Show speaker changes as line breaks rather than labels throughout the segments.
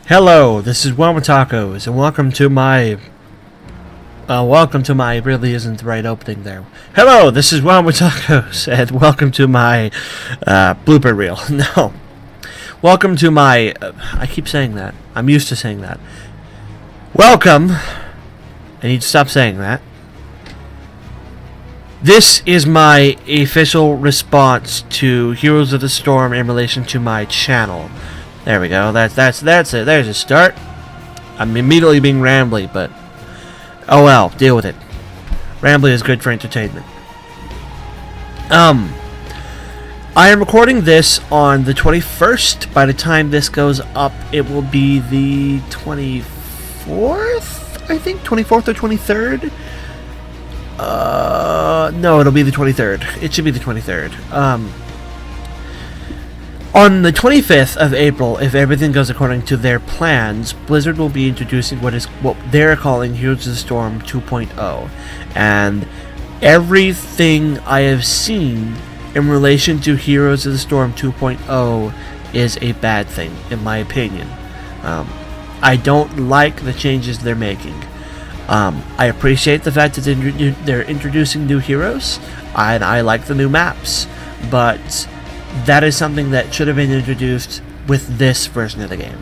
Hello, this is WellArmedWithTacos, and welcome to my really isn't the right opening there. Hello, this is WellArmedWithTacos, and welcome to my blooper reel. No, welcome to my. I keep saying that. I'm used to saying that. Welcome. I need to stop saying that. This is my official response to Heroes of the Storm in relation to my channel. There we go. That's it. There's a start. I'm immediately being rambly, but oh well, deal with it. Rambly is good for entertainment. I am recording this on the 21st. By the time this goes up, it will be the 24th, I think, 24th or 23rd. No, it'll be the 23rd. It should be the 23rd. On the 25th of April, if everything goes according to their plans, Blizzard will be introducing what they're calling Heroes of the Storm 2.0. And everything I have seen in relation to Heroes of the Storm 2.0 is a bad thing, in my opinion. I don't like the changes they're making. I appreciate the fact that they're introducing new heroes, and I like the new maps, but that is something that should have been introduced with this version of the game.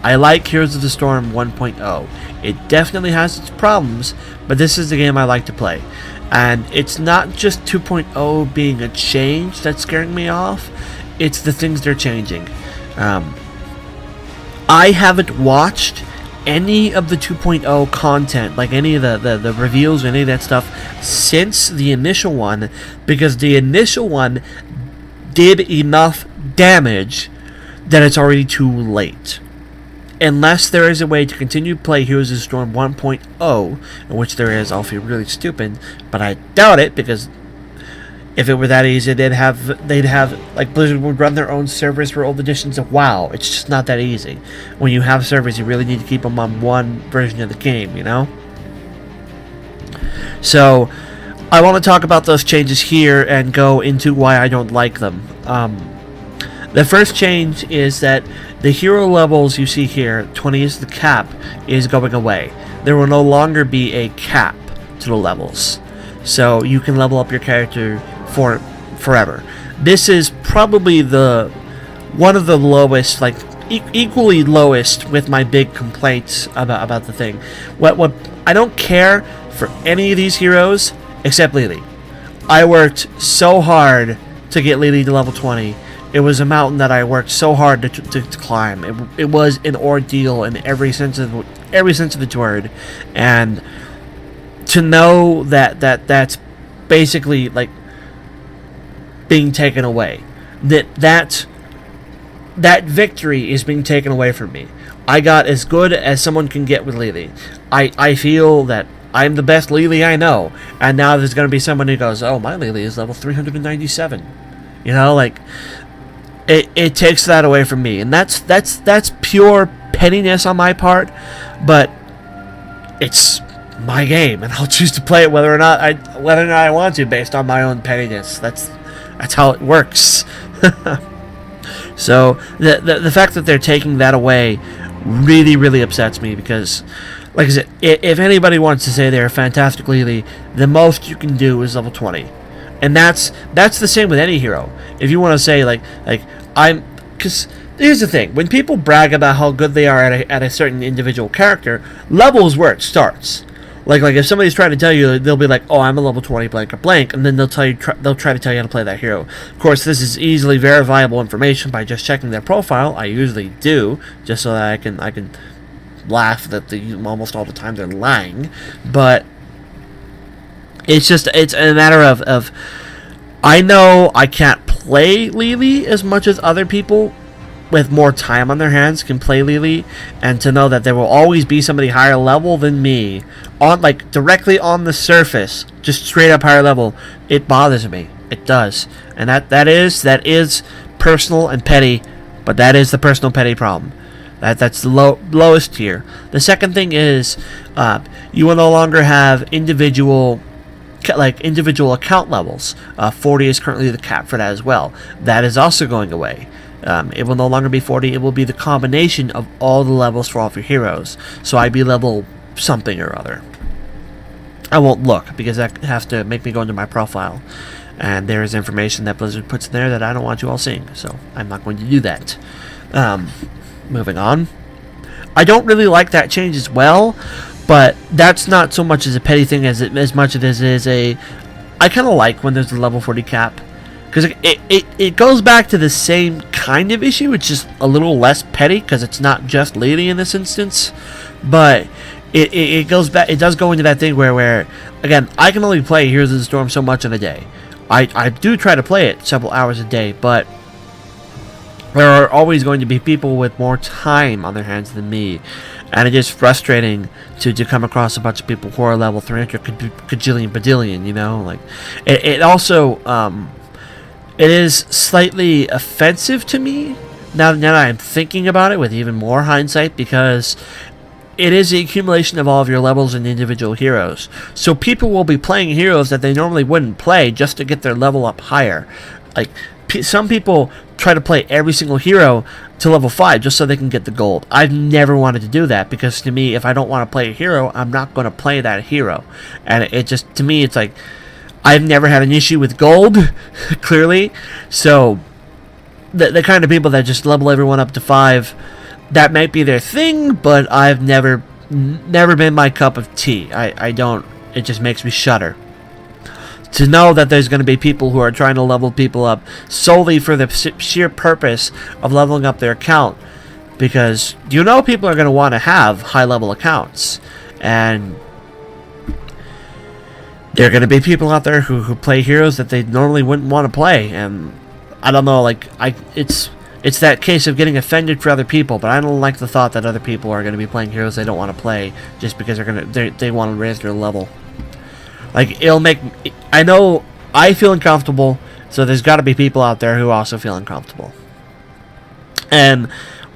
I like Heroes of the Storm 1.0. It definitely has its problems, but this is the game I like to play. And it's not just 2.0 being a change that's scaring me off, it's the things they're changing. I haven't watched any of the 2.0 content, like any of the reveals or any of that stuff, since the initial one, because the initial one did enough damage that it's already too late. Unless there is a way to continue to play Heroes of the Storm 1.0, in which there is, I'll feel really stupid, but I doubt it, because if it were that easy, they'd have like Blizzard would run their own servers for old editions of WoW. It's just not that easy. When you have servers, you really need to keep them on one version of the game, you know? So I want to talk about those changes here and go into why I don't like them. The first change is that the hero levels you see here, 20 is the cap, is going away. There will no longer be a cap to the levels. So you can level up your character for forever. This is probably one of the lowest, like equally lowest with my big complaints about the thing. What I don't care for any of these heroes except Lily. I worked so hard to get Lily to level 20. It was a mountain that I worked so hard to climb. It was an ordeal in every sense of the word, and to know that's basically like being taken away. That victory is being taken away from me. I got as good as someone can get with Lily. I feel that I'm the best Lily I know, and now there's going to be someone who goes, oh, my Lily is level 397. You know, like, it takes that away from me, and that's pure pettiness on my part, but it's my game, and I'll choose to play it whether or not I want to, based on my own pettiness. That's how it works. So the fact that they're taking that away really, really upsets me, because, like I said, if anybody wants to say they're a fantastic Lily, the most you can do is level 20. And that's the same with any hero. If you want to say, because here's the thing. When people brag about how good they are at a certain individual character, level is where it starts. Like if somebody's trying to tell you, they'll be like, oh, I'm a level 20 blank or blank, and then they'll try to tell you how to play that hero. Of course, this is easily verifiable information by just checking their profile. I usually do, just so that I can laugh that almost all the time they're lying, but it's a matter of I know I can't play Lily as much as other people with more time on their hands can play Lily, and to know that there will always be somebody higher level than me directly on the surface, just straight up higher level, it bothers me. It does. And that is personal and petty, but that is the personal petty problem. That's the lowest tier. The second thing is you will no longer have individual account levels. 40 is currently the cap for that as well. That is also going away. It will no longer be 40. It will be the combination of all the levels for all of your heroes. So I'd be level something or other. I won't look, because that has to make me go into my profile. And there is information that Blizzard puts in there that I don't want you all seeing. So I'm not going to do that. Moving on. I don't really like that change as well. But that's not so much as a petty thing as much as it is a... I kind of like when there's a level 40 cap. Because it goes back to the same kind of issue. It's just a little less petty, because it's not just Lady in this instance. But... It goes back. It does go into that thing where again, I can only play Heroes of the Storm so much in a day. I do try to play it several hours a day, but there are always going to be people with more time on their hands than me, and it is frustrating to come across a bunch of people who are level 300 cajillion badillion. You know, like it also it is slightly offensive to me now that I'm thinking about it with even more hindsight, because it is the accumulation of all of your levels and individual heroes. So people will be playing heroes that they normally wouldn't play just to get their level up higher. Like, some people try to play every single hero to level 5 just so they can get the gold. I've never wanted to do that, because to me, if I don't want to play a hero, I'm not going to play that hero. And it just, to me, it's like, I've never had an issue with gold, clearly. So, the kind of people that just level everyone up to 5... that might be their thing, but I've never been my cup of tea. I don't. It just makes me shudder to know that there's going to be people who are trying to level people up solely for the sheer purpose of leveling up their account. Because you know people are going to want to have high level accounts, and there are going to be people out there who play heroes that they normally wouldn't want to play. And I don't know, like It's that case of getting offended for other people, but I don't like the thought that other people are going to be playing heroes they don't want to play just because they want to raise their level. Like, it'll make... I know I feel uncomfortable, so there's got to be people out there who also feel uncomfortable. And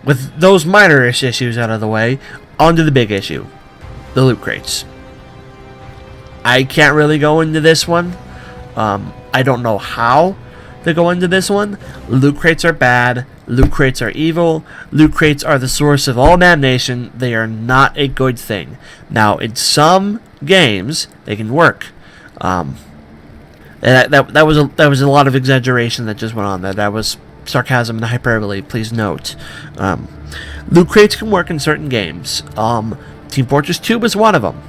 with those minor-ish issues out of the way, on to the big issue. The loot crates. I can't really go into this one. I don't know how to go into this one. Loot crates are bad. Loot crates are evil. Loot crates are the source of all damnation. They are not a good thing. Now, in some games, they can work. That was a lot of exaggeration that just went on there. That was sarcasm and hyperbole. Please note. Loot crates can work in certain games. Team Fortress 2 was one of them.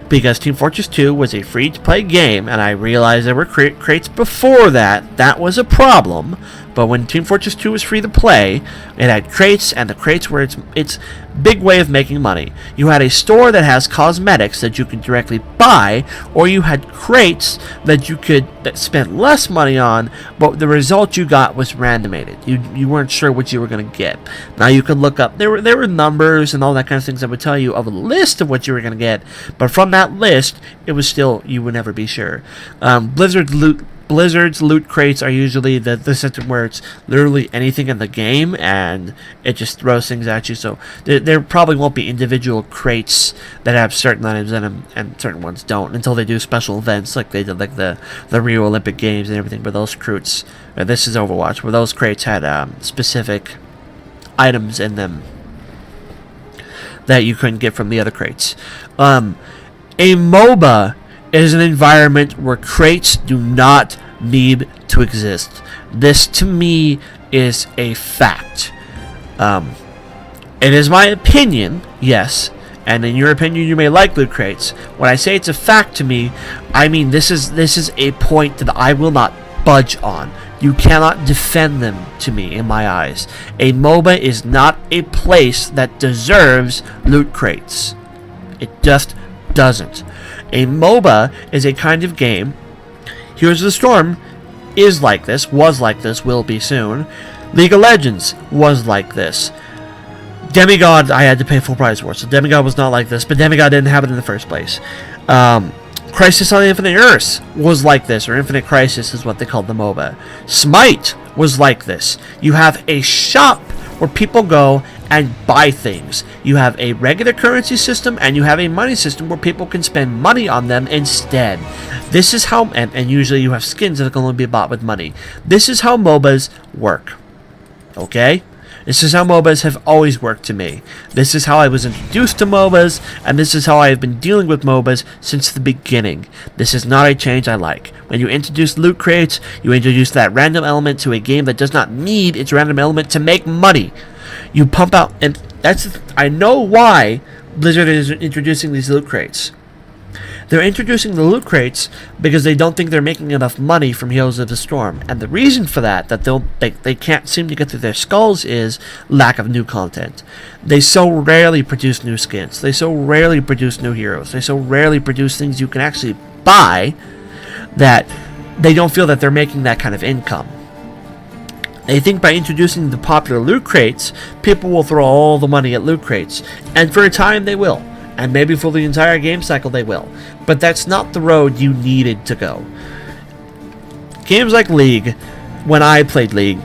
Because Team Fortress 2 was a free-to-play game, and I realized there were crates before that. That was a problem. But when Team Fortress 2 was free to play, it had crates, and the crates were its big way of making money. You had a store that has cosmetics that you could directly buy, or you had crates that you could spend less money on, but the result you got was randomated. You weren't sure what you were going to get. Now you could look up, there were numbers and all that kind of things that would tell you of a list of what you were going to get, but from that list, it was still, you would never be sure. Blizzard's loot crates are usually the system where it's literally anything in the game, and it just throws things at you. So there probably won't be individual crates that have certain items in them, and certain ones don't, until they do special events like they did, like the Rio Olympic Games and everything. Where those crates, this is Overwatch, where those crates had specific items in them that you couldn't get from the other crates. A MOBA is an environment where crates do not need to exist. This, to me, is a fact. It is my opinion, yes, and in your opinion, you may like loot crates. When I say it's a fact to me, I mean this is a point that I will not budge on. You cannot defend them to me in my eyes. A MOBA is not a place that deserves loot crates. It just doesn't. A MOBA is a kind of game. Heroes of the Storm is like this, was like this, will be soon. League of Legends was like this. Demigod, I had to pay full price for, so Demigod was not like this, but Demigod didn't have it in the first place. Crisis on Infinite Earths was like this, or Infinite Crisis is what they called the MOBA. Smite was like this. You have a shop where people go and buy things. You have a regular currency system, and you have a money system where people can spend money on them instead. This is how, and usually you have skins that can only be bought with money. This is how MOBAs work. Okay? This is how MOBAs have always worked to me. This is how I was introduced to MOBAs, and this is how I have been dealing with MOBAs since the beginning. This is not a change I like. When you introduce loot crates, you introduce that random element to a game that does not need its random element to make money. You pump out, and I know why Blizzard is introducing these loot crates. They're introducing the loot crates because they don't think they're making enough money from Heroes of the Storm. And the reason for that they can't seem to get through their skulls is lack of new content. They so rarely produce new skins. They so rarely produce new heroes. They so rarely produce things you can actually buy that they don't feel that they're making that kind of income. They think by introducing the popular loot crates, people will throw all the money at loot crates. And for a time they will. And maybe for the entire game cycle they will. But that's not the road you needed to go. Games like League, when I played League,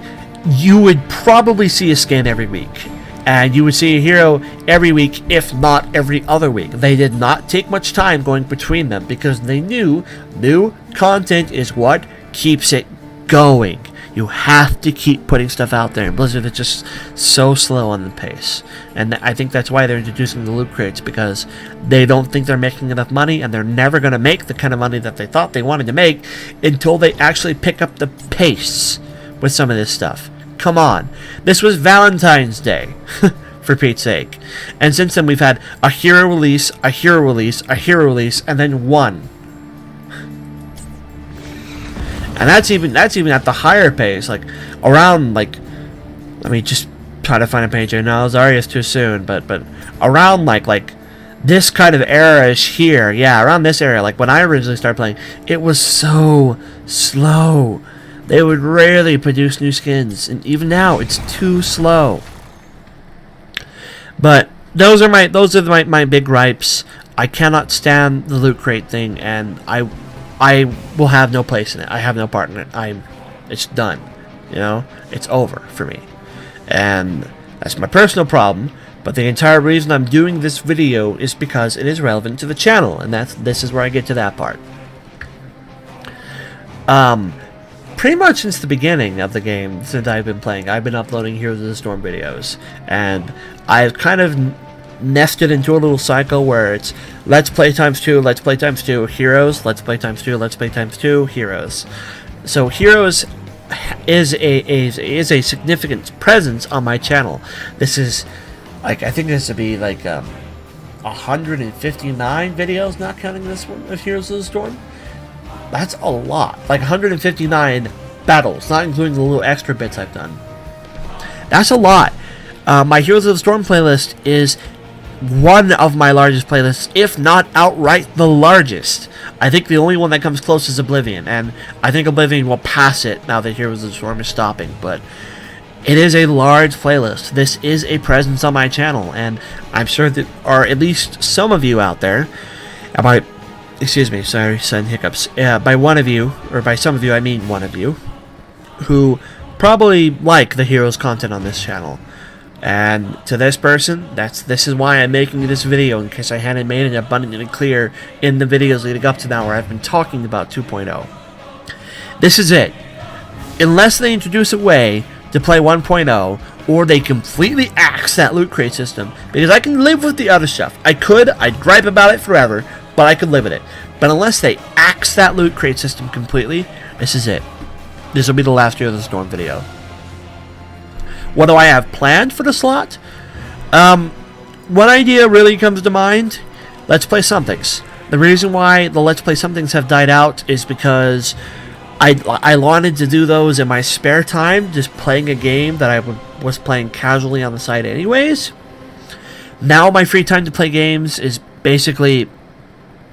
you would probably see a skin every week. And you would see a hero every week, if not every other week. They did not take much time going between them because they knew new content is what keeps it going. You have to keep putting stuff out there, and Blizzard is just so slow on the pace. And I think that's why they're introducing the loot crates, because they don't think they're making enough money, and they're never going to make the kind of money that they thought they wanted to make until they actually pick up the pace with some of this stuff. Come on. This was Valentine's Day, for Pete's sake. And since then we've had a hero release, a hero release, a hero release, and then one. And that's even at the higher pace, like around let me just try to find a page here. No, Zarya's too soon, but around like this kind of era-ish here, yeah, around this area, like when I originally started playing, it was so slow. They would rarely produce new skins, and even now it's too slow. But those are my big gripes. I cannot stand the loot crate thing, and I will have no place in it. I have no part in it. It's done. You know? It's over for me. And that's my personal problem. But the entire reason I'm doing this video is because it is relevant to the channel. And this is where I get to that part. Pretty much since the beginning of the game, since I've been playing, I've been uploading Heroes of the Storm videos. And I've kind of nested into a little cycle where it's let's play times 2, let's play times 2, heroes, let's play times 2, let's play times 2, heroes. So heroes is a significant presence on my channel. This is like, I think this would be like 159 videos, not counting this one of Heroes of the Storm. That's a lot. Like 159 battles, not including the little extra bits I've done. That's a lot. My Heroes of the Storm playlist is one of my largest playlists, if not outright the largest. I think the only one that comes close is Oblivion, and I think Oblivion will pass it now that Heroes of the Storm is stopping, but it is a large playlist. This is a presence on my channel, and I'm sure that are at least some of you out there, excuse me, sorry, sudden hiccups, by one of you, or by some of you, I mean one of you, who probably like the Heroes content on this channel. And to this person, this is why I'm making this video, in case I hadn't made it abundantly clear in the videos leading up to now where I've been talking about 2.0. This is it. Unless they introduce a way to play 1.0, or they completely axe that loot crate system, because I can live with the other stuff. I'd gripe about it forever, but I could live with it. But unless they axe that loot crate system completely, this is it. This will be the last Heroes of the Storm video. What do I have planned for the slot? One idea really comes to mind. Let's Play Somethings. The reason why the Let's Play Somethings have died out is because I wanted to do those in my spare time, just playing a game that I was playing casually on the side anyways. Now my free time to play games is basically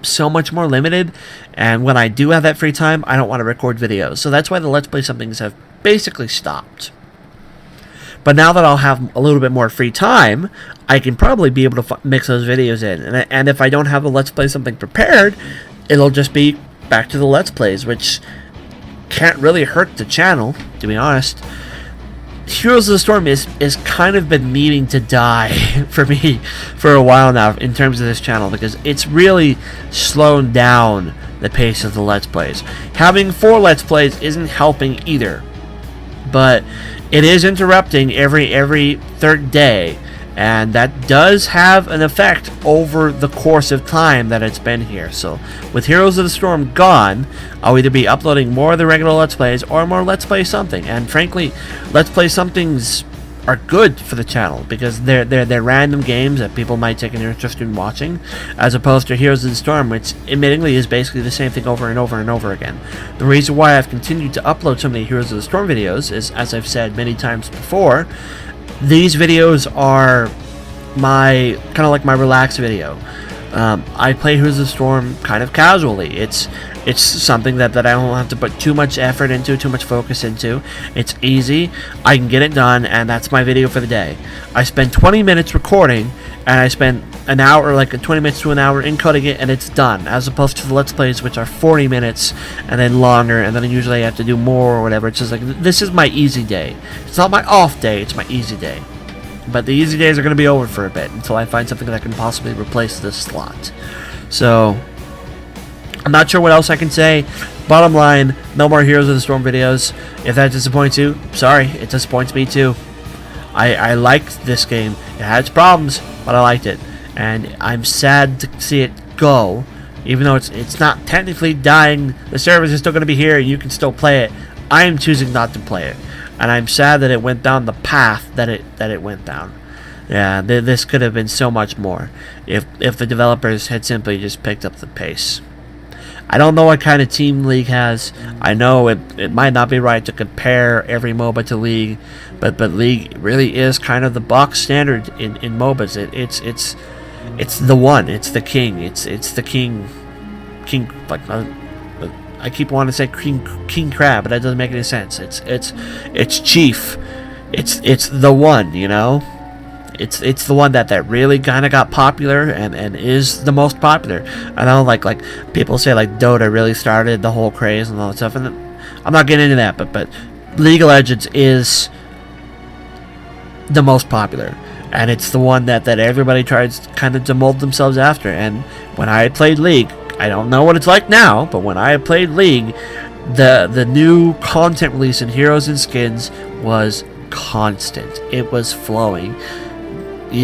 so much more limited, and when I do have that free time, I don't want to record videos. So that's why the Let's Play Somethings have basically stopped. But now that I'll have a little bit more free time, I can probably be able to mix those videos in. And if I don't have a Let's Play Something prepared, it'll just be back to the Let's Plays, which can't really hurt the channel, to be honest. Heroes of the Storm is kind of been needing to die for me for a while now in terms of this channel, because it's really slowed down the pace of the Let's Plays. Having 4 Let's Plays isn't helping either. But it is interrupting every third day, and that does have an effect over the course of time that it's been here. So with Heroes of the Storm gone, I'll either be uploading more of the regular Let's Plays or more Let's Play Something. And frankly, Let's Play Somethings are good for the channel because they're random games that people might take an interest in watching, as opposed to Heroes of the Storm, which admittedly is basically the same thing over and over and over again. The reason why I've continued to upload so many Heroes of the Storm videos is, as I've said many times before, these videos are my kind of like my relaxed video. I play Heroes of the Storm kind of casually. It's something that I don't have to put too much effort into, too much focus into. It's easy. I can get it done, and that's my video for the day. I spend 20 minutes recording, and I spend an hour, like 20 minutes to an hour, encoding it, and it's done. As opposed to the Let's Plays, which are 40 minutes and then longer, and then usually I have to do more or whatever. It's just like, this is my easy day. It's not my off day, it's my easy day. But the easy days are going to be over for a bit until I find something that can possibly replace this slot. So, I'm not sure what else I can say. Bottom line, no more Heroes of the Storm videos. If that disappoints you, sorry, it disappoints me too. I liked this game. It had its problems, but I liked it. And I'm sad to see it go. Even though it's not technically dying, the servers are still going to be here and you can still play it. I am choosing not to play it. And I'm sad that it went down the path that it went down. Yeah, this could have been so much more if the developers had simply just picked up the pace. I don't know what kind of team League has. I know it might not be right to compare every MOBA to League, but League really is kind of the box standard in MOBAs. It's the one. It's the king. It's the king. Like I keep wanting to say king crab, but that doesn't make any sense. It's chief. It's the one. You know. It's the one that really kind of got popular and is the most popular. I know like people say like Dota really started the whole craze and all that stuff, and I'm not getting into that, but League of Legends is the most popular, and it's the one that everybody tries kind of to mold themselves after. And when I played League, I don't know what it's like now, but when I played League, the new content release in Heroes and Skins was constant. It was flowing.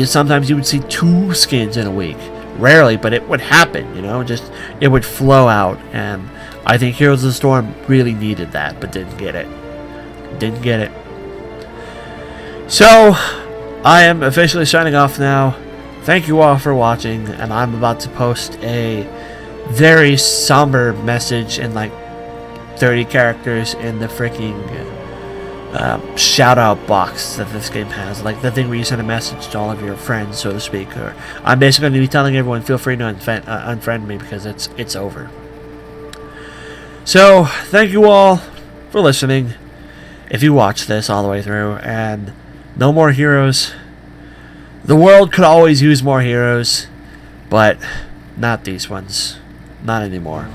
Sometimes you would see 2 skins in a week. Rarely, but it would happen, you know, just it would flow out. And I think Heroes of the Storm really needed that, but didn't get it. Didn't get it. So, I am officially signing off now. Thank you all for watching, and I'm about to post a very somber message in like 30 characters in the freaking shout out box that this game has, like the thing where you send a message to all of your friends, so to speak. Or I'm basically going to be telling everyone, feel free to unfriend me because it's over. So thank you all for listening, if you watched this all the way through. And no more heroes. The world could always use more heroes, but not these ones, not anymore.